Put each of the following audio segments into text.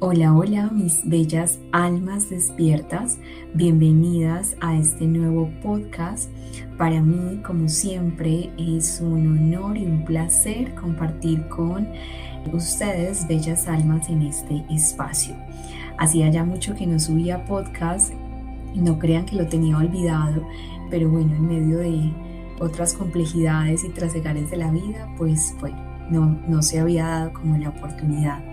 Hola, hola, mis bellas almas despiertas. Bienvenidas a este nuevo podcast. Para mí, como siempre, es un honor y un placer compartir con ustedes, bellas almas, en este espacio. Hacía ya mucho que no subía podcast, no crean que lo tenía olvidado, pero bueno, en medio de otras complejidades y trasegares de la vida, pues bueno, no se había dado como la oportunidad.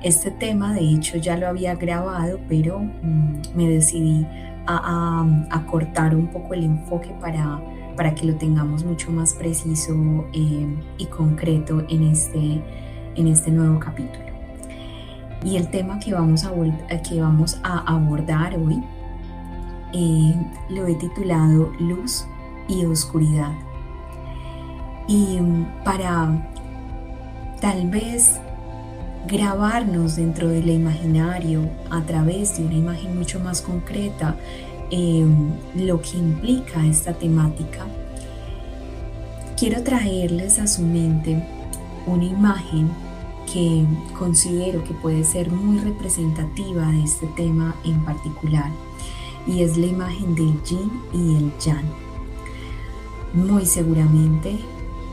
Este tema, de hecho, ya lo había grabado, pero me decidí a cortar un poco el enfoque para que lo tengamos mucho más preciso y concreto en este nuevo capítulo. Y el tema que vamos a abordar hoy lo he titulado Luz y Oscuridad. Y para tal vez grabarnos dentro del imaginario a través de una imagen mucho más concreta lo que implica esta temática, quiero traerles a su mente una imagen que considero que puede ser muy representativa de este tema en particular, y es la imagen del yin y el yang. Muy seguramente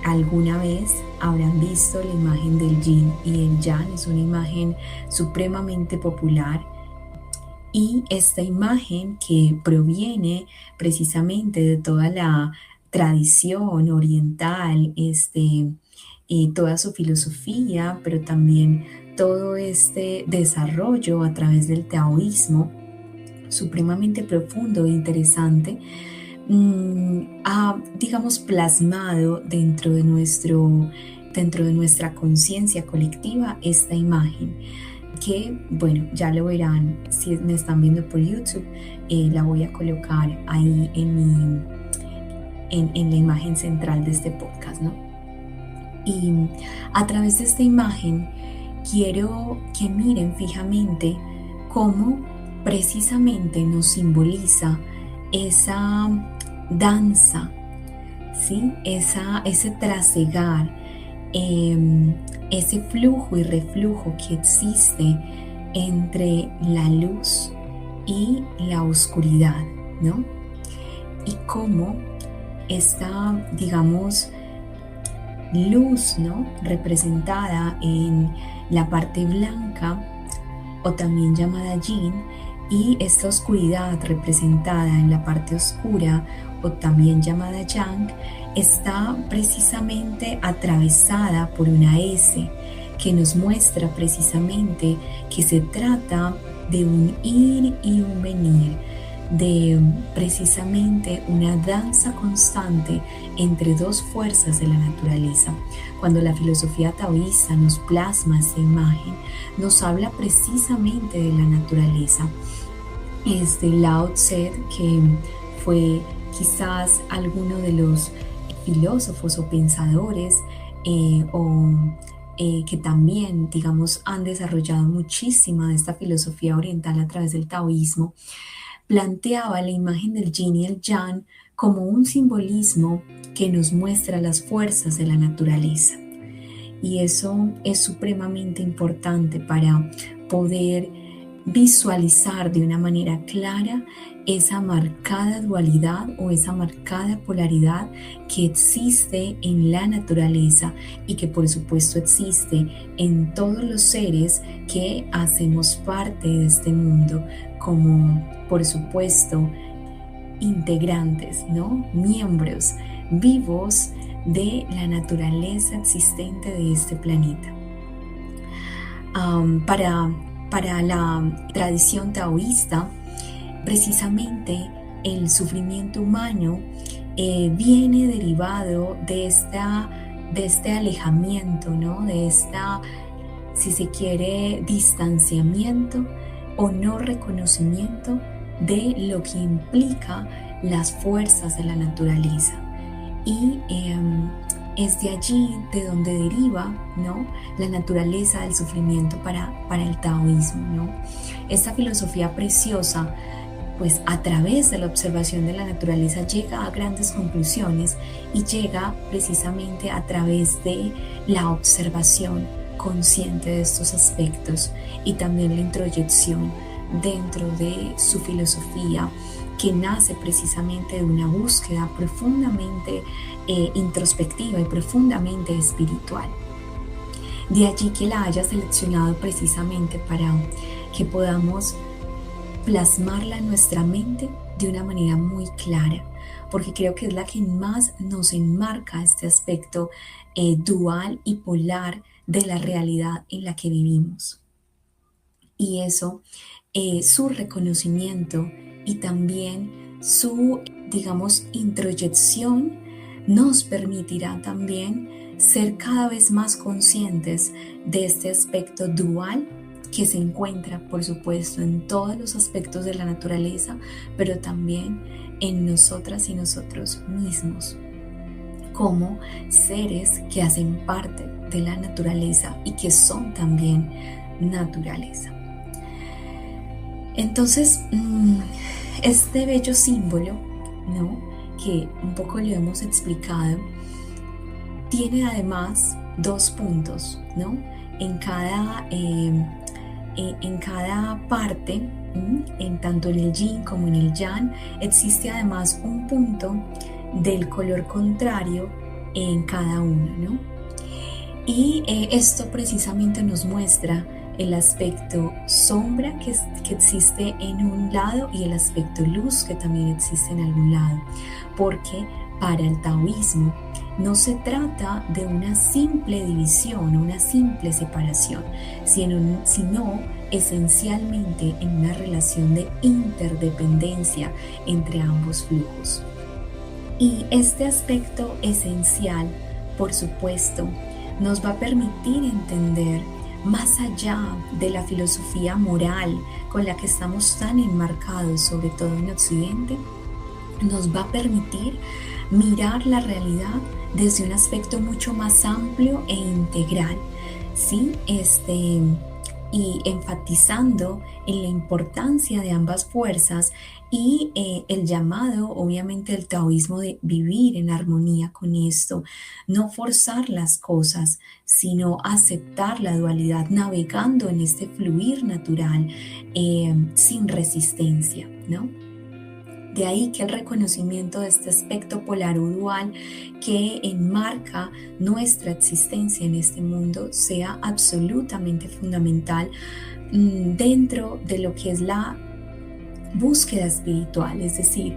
alguna vez habrán visto la imagen del yin y el yang. Es una imagen supremamente popular, y esta imagen, que proviene precisamente de toda la tradición oriental, toda su filosofía, pero también todo este desarrollo a través del taoísmo, supremamente profundo e interesante, ha, digamos, plasmado dentro de nuestra conciencia colectiva esta imagen, que, bueno, ya lo verán si me están viendo por YouTube. La voy a colocar ahí en la imagen central de este podcast, ¿no? Y a través de esta imagen quiero que miren fijamente cómo precisamente nos simboliza esa danza, ¿sí? Ese trasegar, ese flujo y reflujo que existe entre la luz y la oscuridad, ¿no? Y cómo esta, digamos, luz, ¿no?, representada en la parte blanca, o también llamada yin, y esta oscuridad representada en la parte oscura, o también llamada yang, está precisamente atravesada por una S, que nos muestra precisamente que se trata de un ir y un venir, de precisamente una danza constante entre dos fuerzas de la naturaleza. Cuando la filosofía taoísta nos plasma esta imagen, nos habla precisamente de la naturaleza. Lao Tse, que fue quizás alguno de los filósofos o pensadores que también, digamos, han desarrollado muchísima de esta filosofía oriental a través del taoísmo, planteaba la imagen del yin y el yang como un simbolismo que nos muestra las fuerzas de la naturaleza. Y eso es supremamente importante para poder visualizar de una manera clara esa marcada dualidad o esa marcada polaridad que existe en la naturaleza, y que por supuesto existe en todos los seres que hacemos parte de este mundo, como por supuesto integrantes, ¿no?, miembros vivos de la naturaleza existente de este planeta. Para la tradición taoísta, precisamente el sufrimiento humano viene derivado de este alejamiento, ¿no?, de esta, si se quiere, distanciamiento o no reconocimiento de lo que implica las fuerzas de la naturaleza. Y es de allí de donde deriva, ¿no?, la naturaleza del sufrimiento para el taoísmo, ¿no? Esta filosofía preciosa, pues a través de la observación de la naturaleza llega a grandes conclusiones, y llega precisamente a través de la observación consciente de estos aspectos y también la introyección dentro de su filosofía, que nace precisamente de una búsqueda profundamente introspectiva y profundamente espiritual. De allí que la haya seleccionado precisamente para que podamos plasmarla en nuestra mente de una manera muy clara, porque creo que es la que más nos enmarca este aspecto dual y polar de la realidad en la que vivimos. Y eso, su reconocimiento y también su, digamos, introyección nos permitirá también ser cada vez más conscientes de este aspecto dual que se encuentra, por supuesto, en todos los aspectos de la naturaleza, pero también en nosotras y nosotros mismos, como seres que hacen parte de la naturaleza y que son también naturaleza. Entonces, este bello símbolo, ¿no?, que un poco lo hemos explicado, tiene además dos puntos, ¿no? En cada parte, tanto en el yin como en el yang, existe además un punto del color contrario en cada uno, ¿no? Y esto precisamente nos muestra el aspecto sombra que existe en un lado y el aspecto luz que también existe en algún lado, porque para el taoísmo no se trata de una simple división, una simple separación, sino esencialmente en una relación de interdependencia entre ambos flujos. Y este aspecto esencial, por supuesto, nos va a permitir entender más allá de la filosofía moral con la que estamos tan enmarcados, sobre todo en Occidente, nos va a permitir mirar la realidad desde un aspecto mucho más amplio e integral, ¿sí? Y enfatizando en la importancia de ambas fuerzas y el llamado, obviamente, del taoísmo de vivir en armonía con esto, no forzar las cosas, sino aceptar la dualidad, navegando en este fluir natural sin resistencia, ¿no? De ahí que el reconocimiento de este aspecto polar o dual que enmarca nuestra existencia en este mundo sea absolutamente fundamental dentro de lo que es la búsqueda espiritual. Es decir,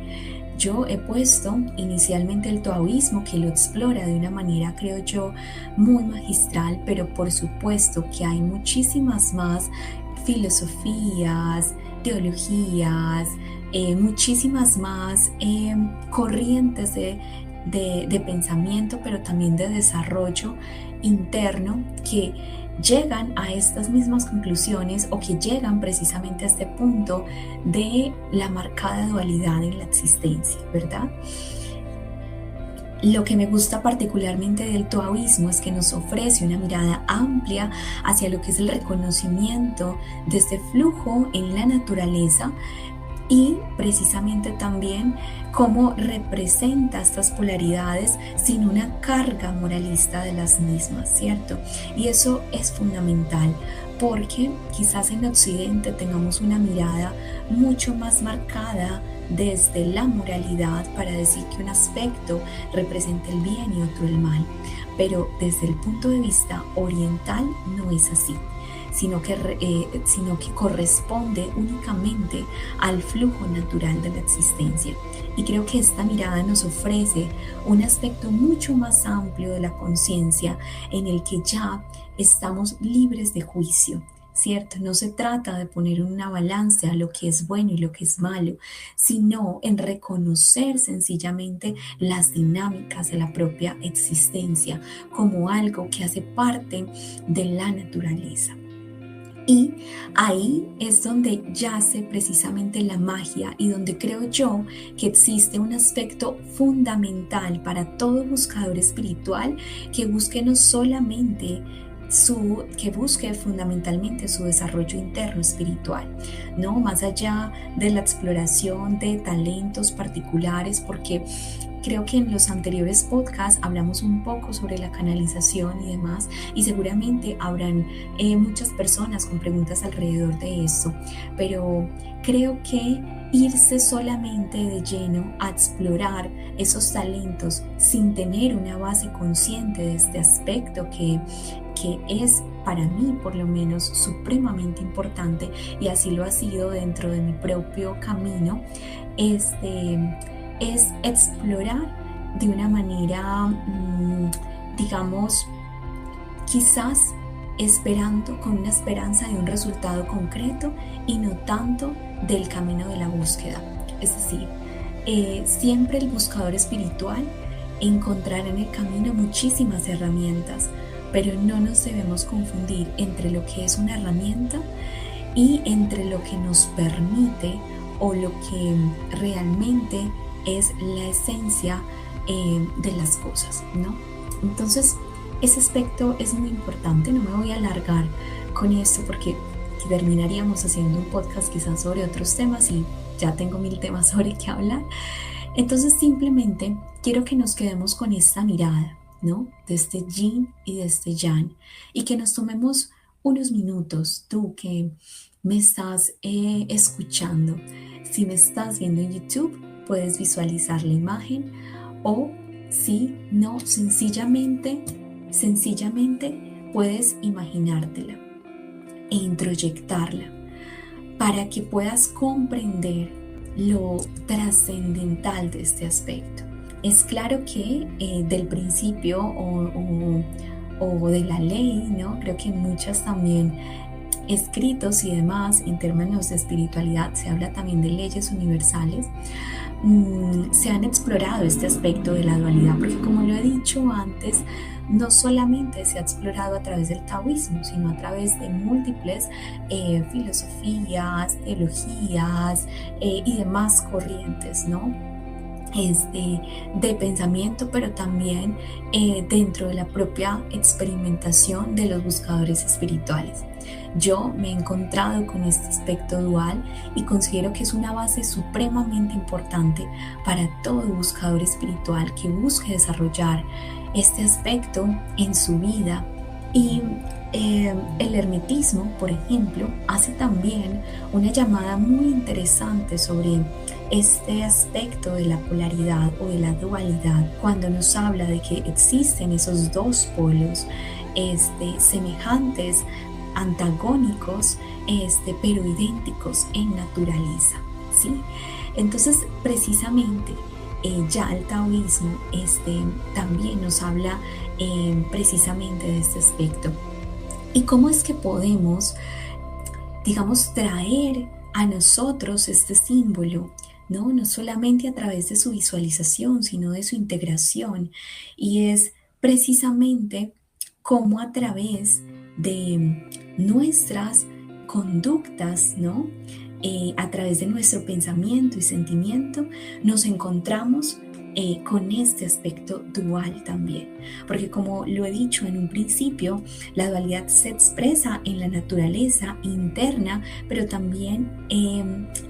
yo he puesto inicialmente el taoísmo, que lo explora de una manera, creo yo, muy magistral, pero por supuesto que hay muchísimas más filosofías, teologías, muchísimas más corrientes de pensamiento, pero también de desarrollo interno, que llegan a estas mismas conclusiones o que llegan precisamente a este punto de la marcada dualidad en la existencia, ¿verdad? Lo que me gusta particularmente del taoísmo es que nos ofrece una mirada amplia hacia lo que es el reconocimiento de este flujo en la naturaleza y precisamente también cómo representa estas polaridades sin una carga moralista de las mismas, ¿cierto? Y eso es fundamental, porque quizás en Occidente tengamos una mirada mucho más marcada desde la moralidad para decir que un aspecto representa el bien y otro el mal, pero desde el punto de vista oriental no es así, sino que corresponde únicamente al flujo natural de la existencia. Y creo que esta mirada nos ofrece un aspecto mucho más amplio de la conciencia, en el que ya estamos libres de juicio, ¿cierto? No se trata de poner en una balanza lo que es bueno y lo que es malo, sino en reconocer sencillamente las dinámicas de la propia existencia como algo que hace parte de la naturaleza. Y ahí es donde yace precisamente la magia y donde creo yo que existe un aspecto fundamental para todo buscador espiritual que busque no solamente que busque fundamentalmente su desarrollo interno espiritual, ¿no? Más allá de la exploración de talentos particulares, porque creo que en los anteriores podcasts hablamos un poco sobre la canalización y demás, y seguramente habrán muchas personas con preguntas alrededor de eso, pero creo que irse solamente de lleno a explorar esos talentos sin tener una base consciente de este aspecto que es para mí por lo menos supremamente importante, y así lo ha sido dentro de mi propio camino, es explorar de una manera, digamos, quizás esperando, con una esperanza de un resultado concreto y no tanto del camino de la búsqueda. Es decir, siempre el buscador espiritual encontrará en el camino muchísimas herramientas, pero no nos debemos confundir entre lo que es una herramienta y entre lo que nos permite o lo que realmente es la esencia de las cosas, ¿no? Entonces, ese aspecto es muy importante. No me voy a alargar con esto porque terminaríamos haciendo un podcast quizás sobre otros temas y ya tengo 1000 temas sobre qué hablar. Entonces, simplemente quiero que nos quedemos con esta mirada, ¿no? De este yin y de este yang, y que nos tomemos unos minutos, tú que me estás escuchando. Si me estás viendo en YouTube, puedes visualizar la imagen, o si no, sencillamente puedes imaginártela e introyectarla para que puedas comprender lo trascendental de este aspecto. Es claro que del principio o de la ley, ¿no? Creo que en muchas también escritos y demás en términos de espiritualidad se habla también de leyes universales. Se han explorado este aspecto de la dualidad, porque como lo he dicho antes, no solamente se ha explorado a través del taoísmo, sino a través de múltiples filosofías, teologías y demás corrientes, ¿no? De pensamiento, pero también dentro de la propia experimentación de los buscadores espirituales. Yo me he encontrado con este aspecto dual y considero que es una base supremamente importante para todo buscador espiritual que busque desarrollar este aspecto en su vida. Y el hermetismo, por ejemplo, hace también una llamada muy interesante sobre este aspecto de la polaridad o de la dualidad, cuando nos habla de que existen esos dos polos semejantes, antagónicos, pero idénticos en naturaleza, ¿sí? Entonces, precisamente, ya el taoísmo también nos habla precisamente de este aspecto. ¿Y cómo es que podemos, digamos, traer a nosotros este símbolo? No solamente a través de su visualización, sino de su integración. Y es precisamente cómo a través de nuestras conductas, ¿no? A través de nuestro pensamiento y sentimiento, nos encontramos con este aspecto dual también. Porque como lo he dicho en un principio, la dualidad se expresa en la naturaleza interna, pero también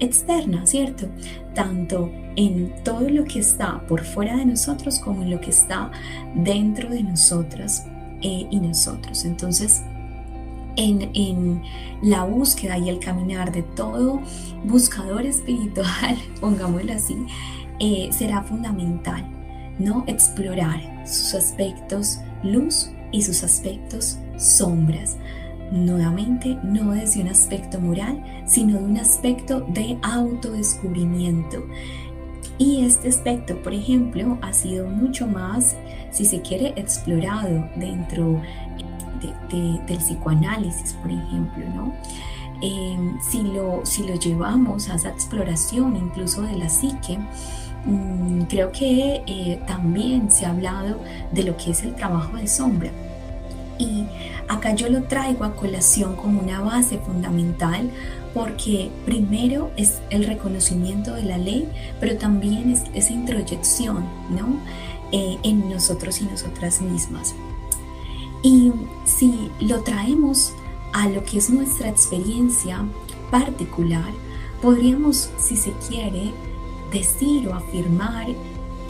externa, ¿cierto? Tanto en todo lo que está por fuera de nosotros como en lo que está dentro de nosotras y nosotros. Entonces, en la búsqueda y el caminar de todo buscador espiritual, pongámoslo así, será fundamental, ¿no? Explorar sus aspectos luz y sus aspectos sombras. Nuevamente, no desde un aspecto moral, sino de un aspecto de autodescubrimiento. Y este aspecto, por ejemplo, ha sido mucho más, si se quiere, explorado dentro del psicoanálisis, por ejemplo, ¿no? Si lo llevamos a esa exploración incluso de la psique, creo que también se ha hablado de lo que es el trabajo de sombra. Y acá yo lo traigo a colación como una base fundamental, porque primero es el reconocimiento de la ley, pero también es esa introyección, ¿no? En nosotros y nosotras mismas. Y si lo traemos a lo que es nuestra experiencia particular, podríamos, si se quiere, decir o afirmar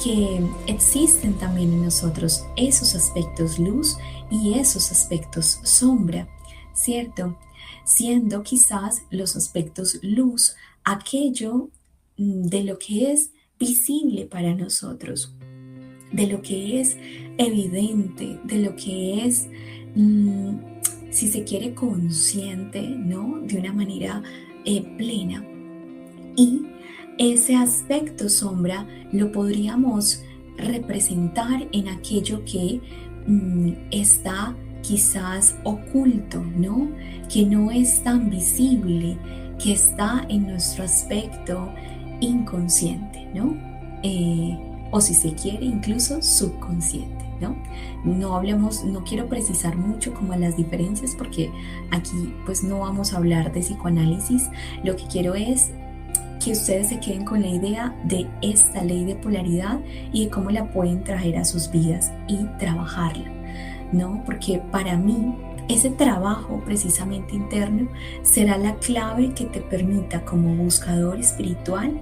que existen también en nosotros esos aspectos luz y esos aspectos sombra, ¿cierto? Siendo quizás los aspectos luz aquello de lo que es visible para nosotros, de lo que es evidente, de lo que es, mm, si se quiere, consciente, ¿no? De una manera plena. Y ese aspecto sombra lo podríamos representar en aquello que está quizás oculto, ¿no? Que no es tan visible, que está en nuestro aspecto inconsciente, ¿no? O si se quiere, incluso subconsciente, ¿no? No quiero precisar mucho como las diferencias porque aquí pues no vamos a hablar de psicoanálisis. Lo que quiero es que ustedes se queden con la idea de esta ley de polaridad y de cómo la pueden traer a sus vidas y trabajarla, ¿no? Porque para mí ese trabajo precisamente interno será la clave que te permita como buscador espiritual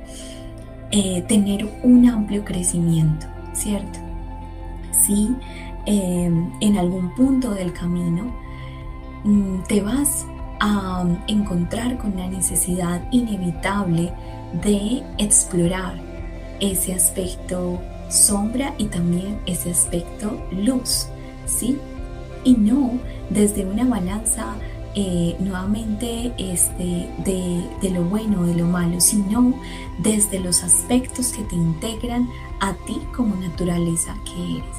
tener un amplio crecimiento, ¿cierto? Si en algún punto del camino te vas a encontrar con la necesidad inevitable de explorar ese aspecto sombra y también ese aspecto luz, ¿sí? Y no desde una balanza nuevamente de lo bueno o de lo malo, sino desde los aspectos que te integran a ti como naturaleza que eres.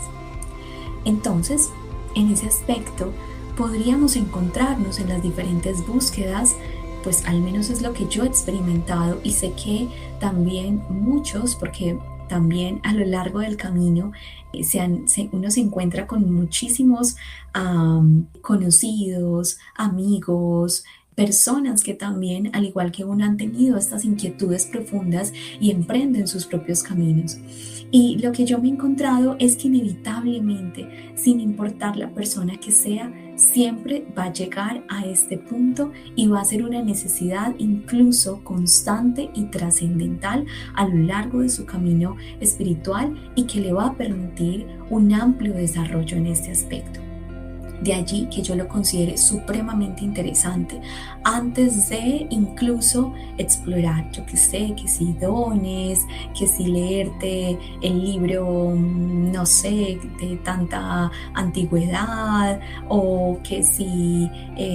Entonces, en ese aspecto, podríamos encontrarnos en las diferentes búsquedas, pues al menos es lo que yo he experimentado y sé que también muchos, porque también a lo largo del camino uno se encuentra con muchísimos conocidos, amigos, personas que también, al igual que uno, han tenido estas inquietudes profundas y emprenden sus propios caminos. Y lo que yo me he encontrado es que inevitablemente, sin importar la persona que sea, siempre va a llegar a este punto y va a ser una necesidad incluso constante y trascendental a lo largo de su camino espiritual y que le va a permitir un amplio desarrollo en este aspecto. De allí que yo lo considere supremamente interesante antes de incluso explorar, yo que sé, que si dones, que si leerte el libro, no sé, de tanta antigüedad, o que si,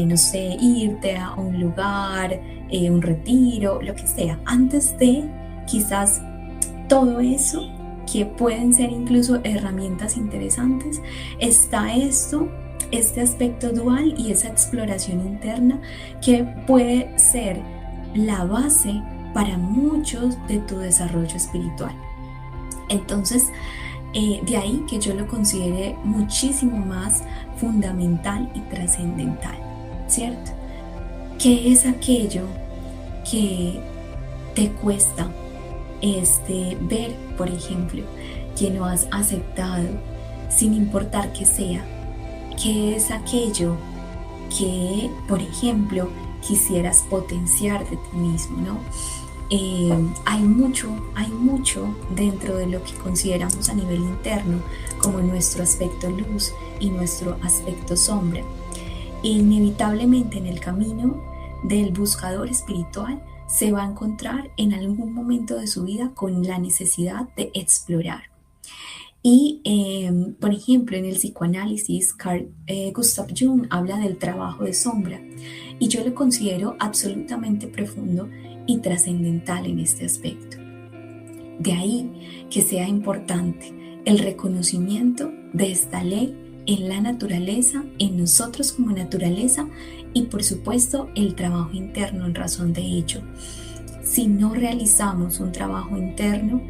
no sé, irte a un lugar, un retiro, lo que sea. Antes de quizás todo eso, que pueden ser incluso herramientas interesantes, está este aspecto dual y esa exploración interna que puede ser la base para muchos de tu desarrollo espiritual. Entonces, de ahí que yo lo considere muchísimo más fundamental y trascendental, ¿cierto? ¿Qué es aquello que te cuesta ver, por ejemplo, que no has aceptado, sin importar que sea? ¿Qué es aquello que, por ejemplo, quisieras potenciar de ti mismo, ¿no? Hay mucho dentro de lo que consideramos a nivel interno como nuestro aspecto luz y nuestro aspecto sombra. E inevitablemente en el camino del buscador espiritual se va a encontrar en algún momento de su vida con la necesidad de explorar. Y, por ejemplo, en el psicoanálisis, Gustav Jung habla del trabajo de sombra y yo lo considero absolutamente profundo y trascendental en este aspecto. De ahí que sea importante el reconocimiento de esta ley en la naturaleza, en nosotros como naturaleza y, por supuesto, el trabajo interno en razón de ello. Si no realizamos un trabajo interno,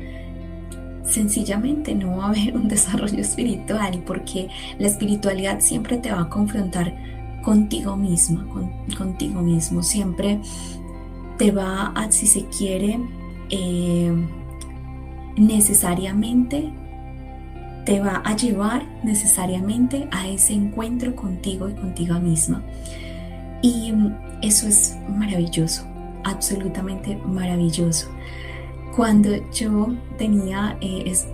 sencillamente no va a haber un desarrollo espiritual, porque la espiritualidad siempre te va a confrontar contigo misma, contigo mismo, siempre te va a, si se quiere, necesariamente te va a llevar necesariamente a ese encuentro contigo y contigo misma. Y eso es maravilloso, absolutamente maravilloso. Cuando yo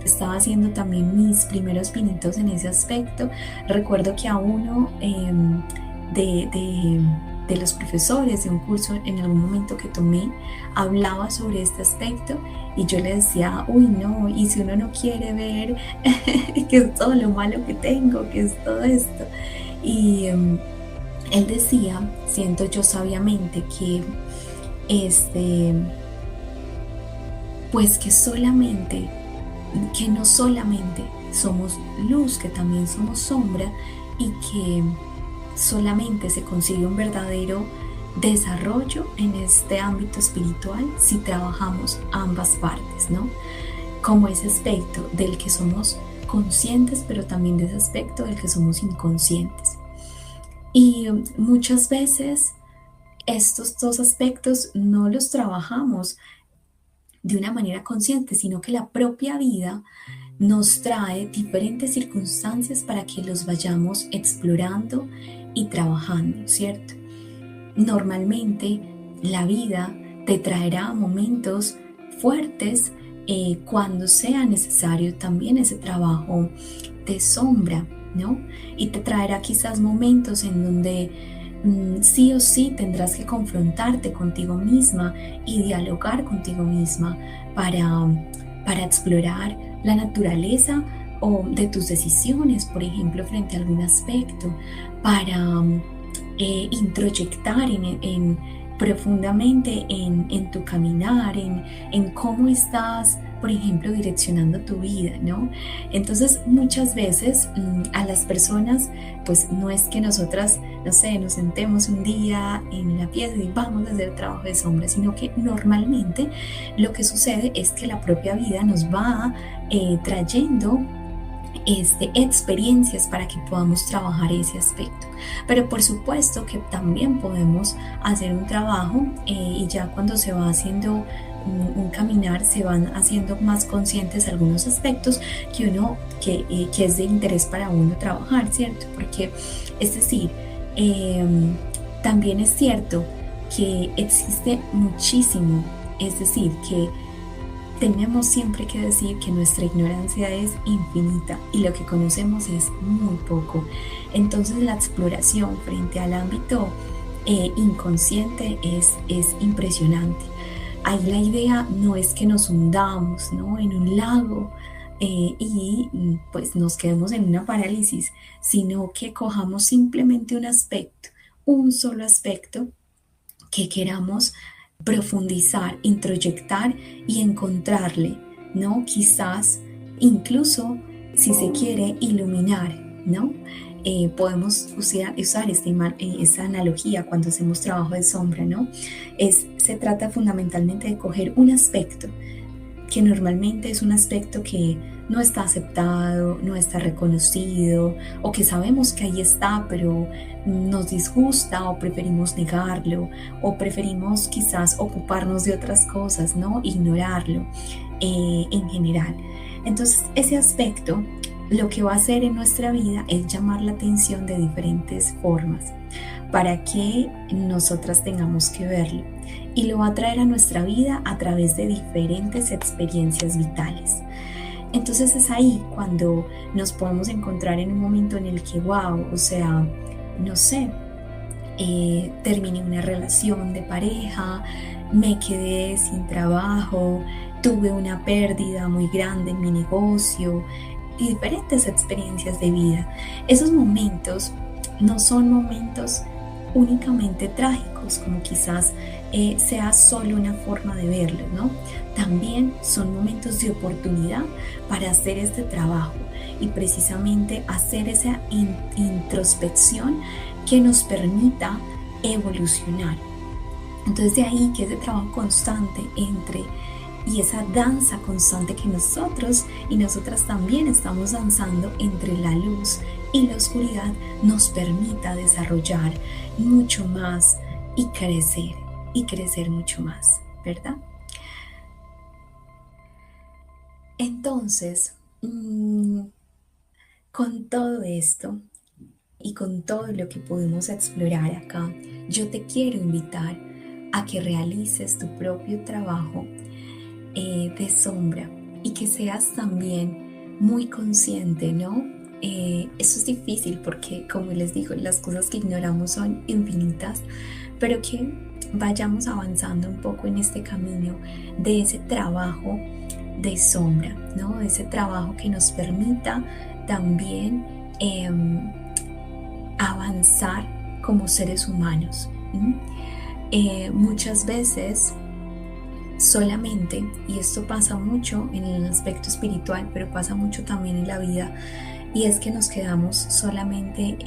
estaba haciendo también mis primeros pinitos en ese aspecto, recuerdo que a uno de, de- de los profesores de un curso en algún momento que tomé hablaba sobre este aspecto y yo le decía, uy no, y si uno no quiere ver que es todo lo malo que tengo, que es todo esto. Y él decía, siento yo sabiamente, que este, pues que no solamente somos luz, que también somos sombra y que solamente se consigue un verdadero desarrollo en este ámbito espiritual si trabajamos ambas partes, ¿no? Como ese aspecto del que somos conscientes, pero también de ese aspecto del que somos inconscientes. Y muchas veces estos dos aspectos no los trabajamos de una manera consciente, sino que la propia vida nos trae diferentes circunstancias para que los vayamos explorando y trabajando, ¿cierto? Normalmente la vida te traerá momentos fuertes cuando sea necesario también ese trabajo de sombra, ¿no? Y te traerá quizás momentos en donde sí o sí tendrás que confrontarte contigo misma y dialogar contigo misma para explorar la naturaleza o de tus decisiones, por ejemplo, frente a algún aspecto, para introyectar profundamente en tu caminar, en cómo estás, por ejemplo, direccionando tu vida, ¿no? Entonces, muchas veces a las personas, pues no es que nosotras, no sé, nos sentemos un día en la pieza y vamos a hacer trabajo de sombra, sino que normalmente lo que sucede es que la propia vida nos va trayendo experiencias para que podamos trabajar ese aspecto. Pero por supuesto que también podemos hacer un trabajo y ya cuando se va haciendo un caminar se van haciendo más conscientes algunos aspectos que es de interés para uno trabajar, ¿cierto? Porque es decir, eh, también es cierto que existe muchísimo, es decir, que tenemos siempre que decir que nuestra ignorancia es infinita y lo que conocemos es muy poco. Entonces la exploración frente al ámbito inconsciente es impresionante. Ahí la idea no es que nos hundamos, ¿no?, en un lago y pues nos quedemos en una parálisis, sino que cojamos simplemente un aspecto, un solo aspecto que queramos profundizar, introyectar y encontrarle, ¿no? Quizás incluso si se quiere iluminar, ¿no? Podemos usar esta analogía cuando hacemos trabajo de sombra, ¿no? Se trata fundamentalmente de coger un aspecto que normalmente es un aspecto que no está aceptado, no está reconocido o que sabemos que ahí está, pero nos disgusta o preferimos negarlo o preferimos quizás ocuparnos de otras cosas, ¿no? Ignorarlo en general. Entonces, ese aspecto lo que va a hacer en nuestra vida es llamar la atención de diferentes formas para que nosotras tengamos que verlo y lo va a traer a nuestra vida a través de diferentes experiencias vitales. Entonces es ahí cuando nos podemos encontrar en un momento en el que, wow, o sea, no sé, terminé una relación de pareja, me quedé sin trabajo, tuve una pérdida muy grande en mi negocio y diferentes experiencias de vida. Esos momentos no son momentos únicamente trágicos, como quizás sea solo una forma de verlo, ¿no? También son momentos de oportunidad para hacer este trabajo y precisamente hacer esa introspección que nos permita evolucionar. Entonces de ahí que ese trabajo constante y esa danza constante que nosotros y nosotras también estamos danzando entre la luz y la oscuridad nos permita desarrollar mucho más y crecer mucho más, ¿verdad? Entonces, con todo esto y con todo lo que pudimos explorar acá, yo te quiero invitar a que realices tu propio trabajo de sombra y que seas también muy consciente, ¿no? Eso es difícil porque, como les digo, las cosas que ignoramos son infinitas, pero que vayamos avanzando un poco en este camino de ese trabajo de sombra, ¿no? Ese trabajo que nos permita también avanzar como seres humanos. Muchas veces solamente, y esto pasa mucho en el aspecto espiritual, pero pasa mucho también en la vida, y es que nos quedamos solamente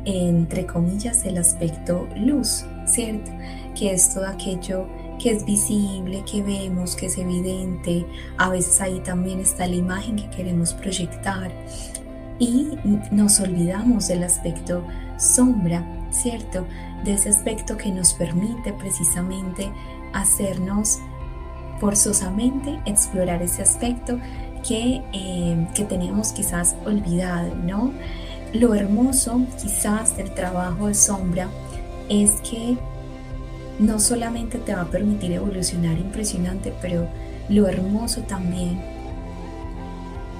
entre comillas, el aspecto luz, ¿cierto? Que es todo aquello que es visible, que vemos, que es evidente. A veces ahí también está la imagen que queremos proyectar y nos olvidamos del aspecto sombra, ¿cierto? De ese aspecto que nos permite precisamente hacernos forzosamente explorar ese aspecto que teníamos quizás olvidado, ¿no? Lo hermoso quizás del trabajo de sombra es que no solamente te va a permitir evolucionar impresionante, pero lo hermoso también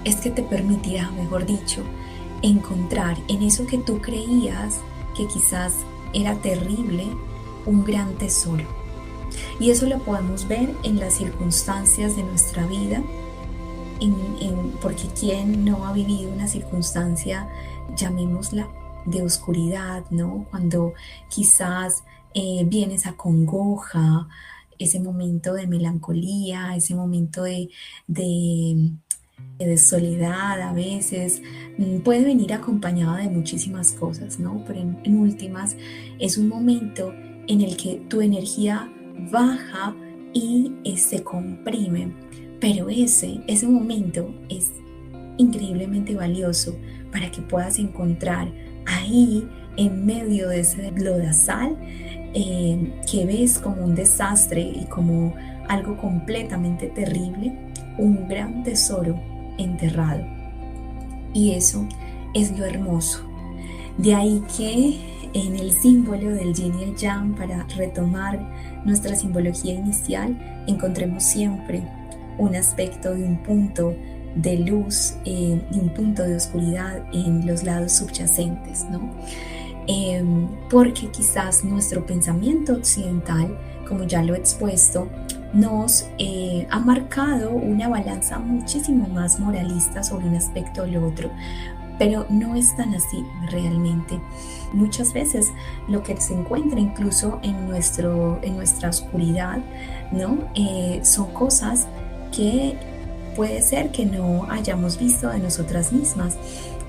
es que te permitirá, mejor dicho, encontrar en eso que tú creías que quizás era terrible, un gran tesoro. Y eso lo podemos ver en las circunstancias de nuestra vida, porque ¿quién no ha vivido una circunstancia, llamémosla, de oscuridad, ¿no? Cuando quizás viene esa congoja, ese momento de melancolía, ese momento de soledad a veces, puede venir acompañada de muchísimas cosas, ¿no? Pero en últimas es un momento en el que tu energía baja y se comprime, pero ese momento es increíblemente valioso para que puedas encontrar ahí en medio de ese lodazal que ves como un desastre y como algo completamente terrible, un gran tesoro enterrado. Y eso es lo hermoso. De ahí que en el símbolo del yin y el yang, para retomar nuestra simbología inicial, encontremos siempre un aspecto de un punto de luz y un punto de oscuridad en los lados subyacentes, ¿no? Porque quizás nuestro pensamiento occidental, como ya lo he expuesto, nos ha marcado una balanza muchísimo más moralista sobre un aspecto o el otro, pero no es tan así realmente. Muchas veces lo que se encuentra incluso en nuestra oscuridad, ¿no? Son cosas que puede ser que no hayamos visto de nosotras mismas,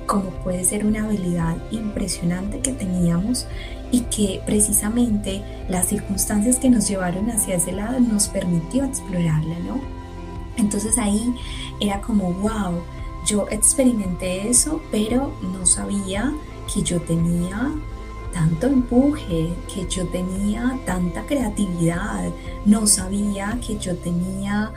como puede ser una habilidad impresionante que teníamos y que precisamente las circunstancias que nos llevaron hacia ese lado nos permitió explorarla, ¿no? Entonces ahí era como, wow, yo experimenté eso, pero no sabía que yo tenía tanto empuje, que yo tenía tanta creatividad, no sabía que yo tenía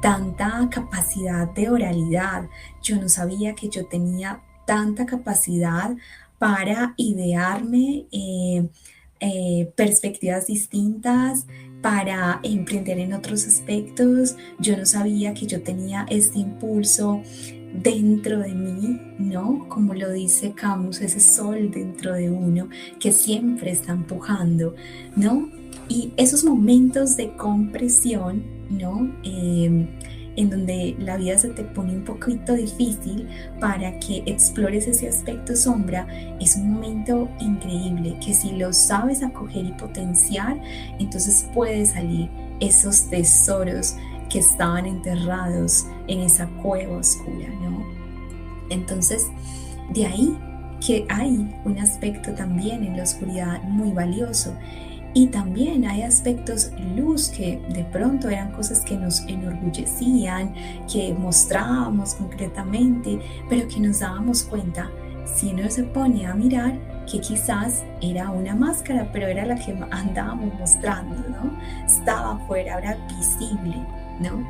tanta capacidad de oralidad, yo no sabía que yo tenía tanta capacidad para idearme perspectivas distintas, para emprender en otros aspectos. Yo no sabía que yo tenía este impulso dentro de mí, ¿no? Como lo dice Camus, ese sol dentro de uno que siempre está empujando, ¿no? Y esos momentos de compresión, ¿no? En donde la vida se te pone un poquito difícil para que explores ese aspecto sombra, es un momento increíble que si lo sabes acoger y potenciar, entonces puede salir esos tesoros que estaban enterrados en esa cueva oscura, ¿no? Entonces, de ahí que hay un aspecto también en la oscuridad muy valioso. Y también hay aspectos luz que de pronto eran cosas que nos enorgullecían, que mostrábamos concretamente, pero que nos dábamos cuenta, si uno se pone a mirar, que quizás era una máscara, pero era la que andábamos mostrando, ¿no? Estaba afuera, era visible, ¿no?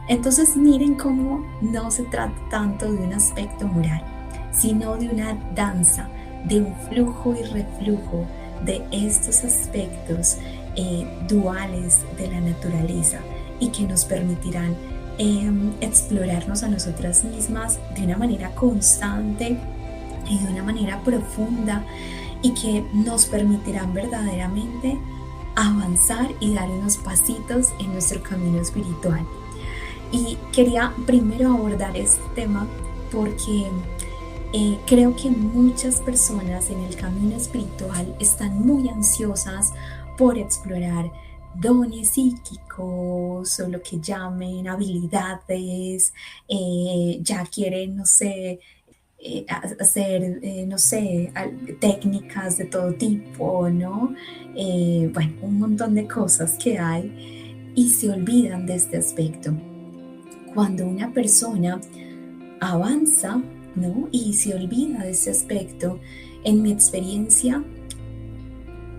Entonces miren cómo no se trata tanto de un aspecto moral, sino de una danza, de un flujo y reflujo de estos aspectos duales de la naturaleza, y que nos permitirán explorarnos a nosotras mismas de una manera constante y de una manera profunda y que nos permitirán verdaderamente avanzar y dar unos pasitos en nuestro camino espiritual. Y quería primero abordar este tema porque creo que muchas personas en el camino espiritual están muy ansiosas por explorar dones psíquicos o lo que llamen habilidades, ya quieren, no sé, hacer, no sé, técnicas de todo tipo, ¿no? Bueno, un montón de cosas que hay y se olvidan de este aspecto. Cuando una persona avanza, ¿no? Y se olvida de ese aspecto, en mi experiencia,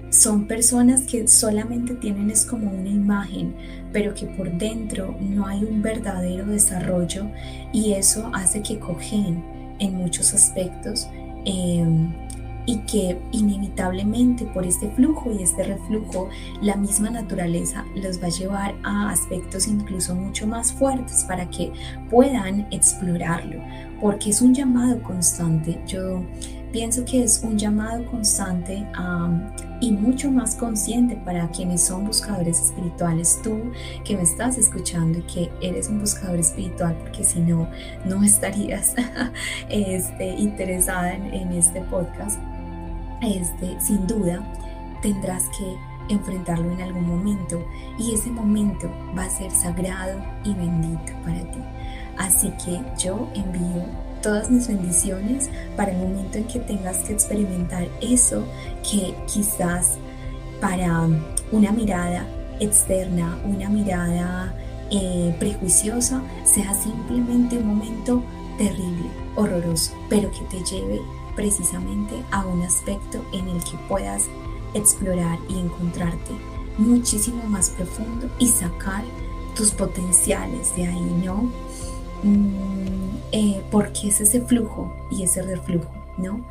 son personas que solamente tienen es como una imagen, pero que por dentro no hay un verdadero desarrollo y eso hace que cojeen en muchos aspectos eh, y que inevitablemente por este flujo y este reflujo la misma naturaleza los va a llevar a aspectos incluso mucho más fuertes para que puedan explorarlo, porque es un llamado constante. Yo pienso que es un llamado constante y mucho más consciente para quienes son buscadores espirituales. Tú que me estás escuchando y que eres un buscador espiritual, porque si no, no estarías interesada en este podcast. Sin duda tendrás que enfrentarlo en algún momento y ese momento va a ser sagrado y bendito para ti. Así que yo envío todas mis bendiciones para el momento en que tengas que experimentar eso que quizás para una mirada externa, una mirada prejuiciosa, sea simplemente un momento terrible, horroroso, pero que te lleve precisamente a un aspecto en el que puedas explorar y encontrarte muchísimo más profundo y sacar tus potenciales de ahí, ¿no? Porque es ese flujo y ese reflujo, ¿no?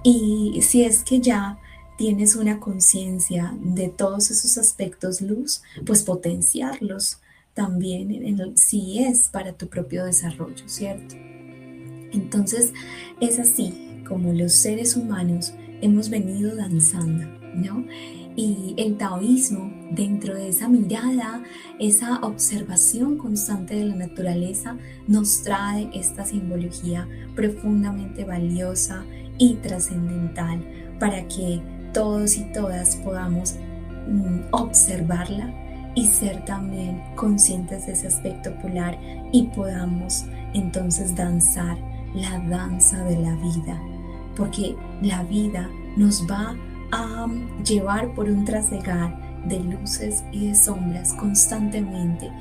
Y si es que ya tienes una conciencia de todos esos aspectos luz, pues potenciarlos también si es para tu propio desarrollo, ¿cierto? Entonces es así como los seres humanos hemos venido danzando, ¿no? Y el taoísmo, dentro de esa mirada, esa observación constante de la naturaleza, nos trae esta simbología profundamente valiosa y trascendental para que todos y todas podamos observarla y ser también conscientes de ese aspecto polar y podamos entonces danzar la danza de la vida, porque la vida nos va a llevar por un trasegar de luces y de sombras constantemente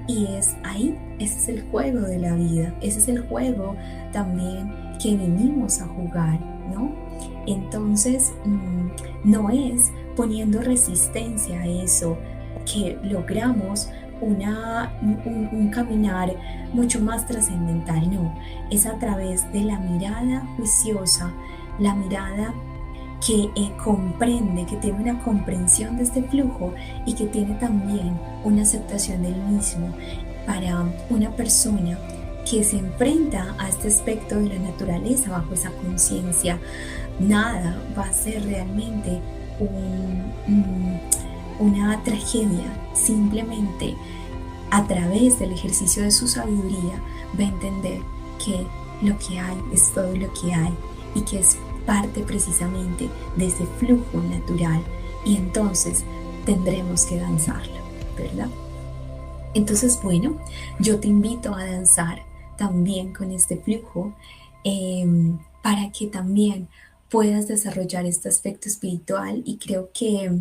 y es ahí, ese es el juego de la vida, ese es el juego también que venimos a jugar, ¿no? Entonces no es poniendo resistencia a eso que logramos un caminar mucho más trascendental, no, es a través de la mirada juiciosa, la mirada que comprende, que tiene una comprensión de este flujo y que tiene también una aceptación del mismo. Para una persona que se enfrenta a este aspecto de la naturaleza bajo esa conciencia, nada va a ser realmente una tragedia. Simplemente a través del ejercicio de su sabiduría va a entender que lo que hay es todo lo que hay y que es parte precisamente de ese flujo natural y entonces tendremos que danzarlo, ¿verdad? Entonces, bueno, yo te invito a danzar también con este flujo para que también puedas desarrollar este aspecto espiritual y creo que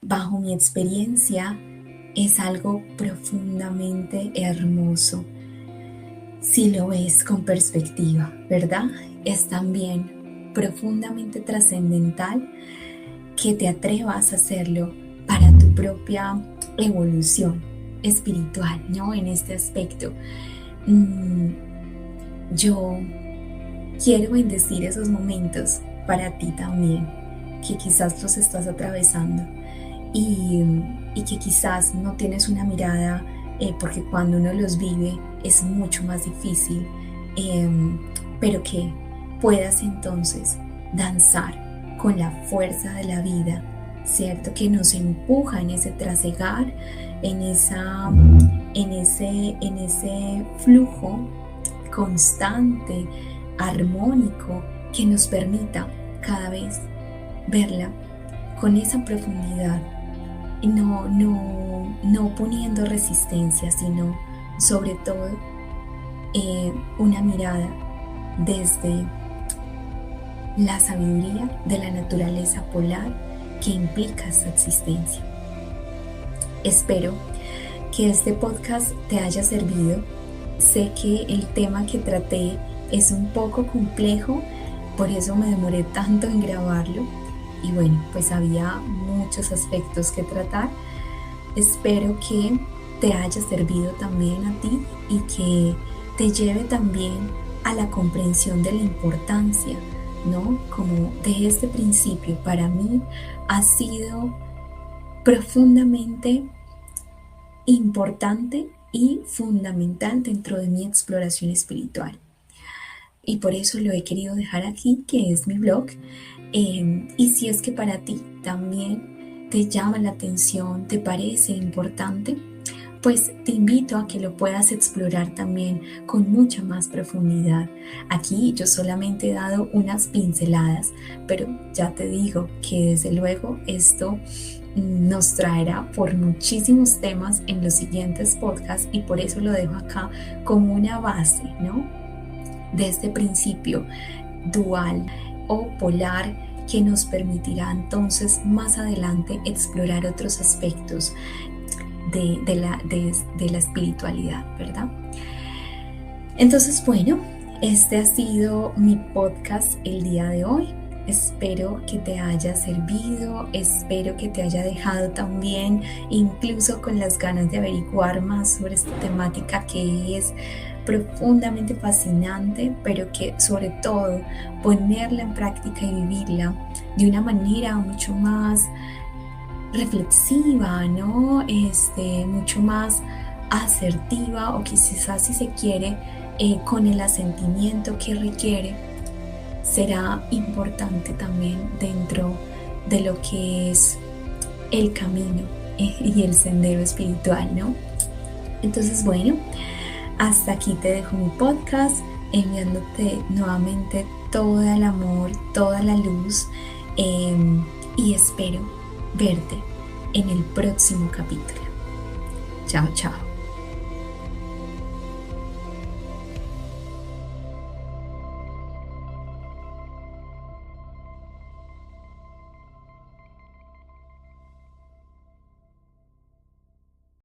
bajo mi experiencia es algo profundamente hermoso si lo ves con perspectiva, ¿verdad? Es también profundamente trascendental que te atrevas a hacerlo para tu propia evolución espiritual, ¿no? En este aspecto. Yo quiero bendecir esos momentos para ti también, que quizás los estás atravesando. Y y que quizás no tienes una mirada, porque cuando uno los vive es mucho más difícil, pero que puedas entonces danzar con la fuerza de la vida, ¿cierto? Que nos empuja en ese trasegar, en ese flujo constante, armónico, que nos permita cada vez verla con esa profundidad, y no poniendo resistencia, sino sobre todo una mirada desde la sabiduría de la naturaleza polar que implica esa existencia. Espero que este podcast te haya servido. Sé que el tema que traté es un poco complejo, por eso me demoré tanto en grabarlo. Y bueno, pues había muchos aspectos que tratar. Espero que te haya servido también a ti y que te lleve también a la comprensión de la importancia, ¿no? Como de este principio para mí ha sido profundamente importante y fundamental dentro de mi exploración espiritual. Y por eso lo he querido dejar aquí, que es mi blog. Y si es que para ti también te llama la atención, te parece importante, pues te invito a que lo puedas explorar también con mucha más profundidad. Aquí yo solamente he dado unas pinceladas, pero ya te digo que desde luego esto nos traerá por muchísimos temas en los siguientes podcasts, y por eso lo dejo acá como una base, ¿no? De este principio dual o polar que nos permitirá entonces más adelante explorar otros aspectos de la espiritualidad, ¿verdad? Entonces, bueno, este ha sido mi podcast el día de hoy. Espero que te haya servido, espero que te haya dejado también incluso con las ganas de averiguar más sobre esta temática que es profundamente fascinante, pero que sobre todo ponerla en práctica y vivirla de una manera mucho más reflexiva, ¿no? Mucho más asertiva, o quizás si se quiere, con el asentimiento que requiere, será importante también dentro de lo que es el camino y el sendero espiritual, ¿no? Entonces, bueno, hasta aquí te dejo mi podcast, enviándote nuevamente todo el amor, toda la luz, y espero verte en el próximo capítulo. Chao, chao.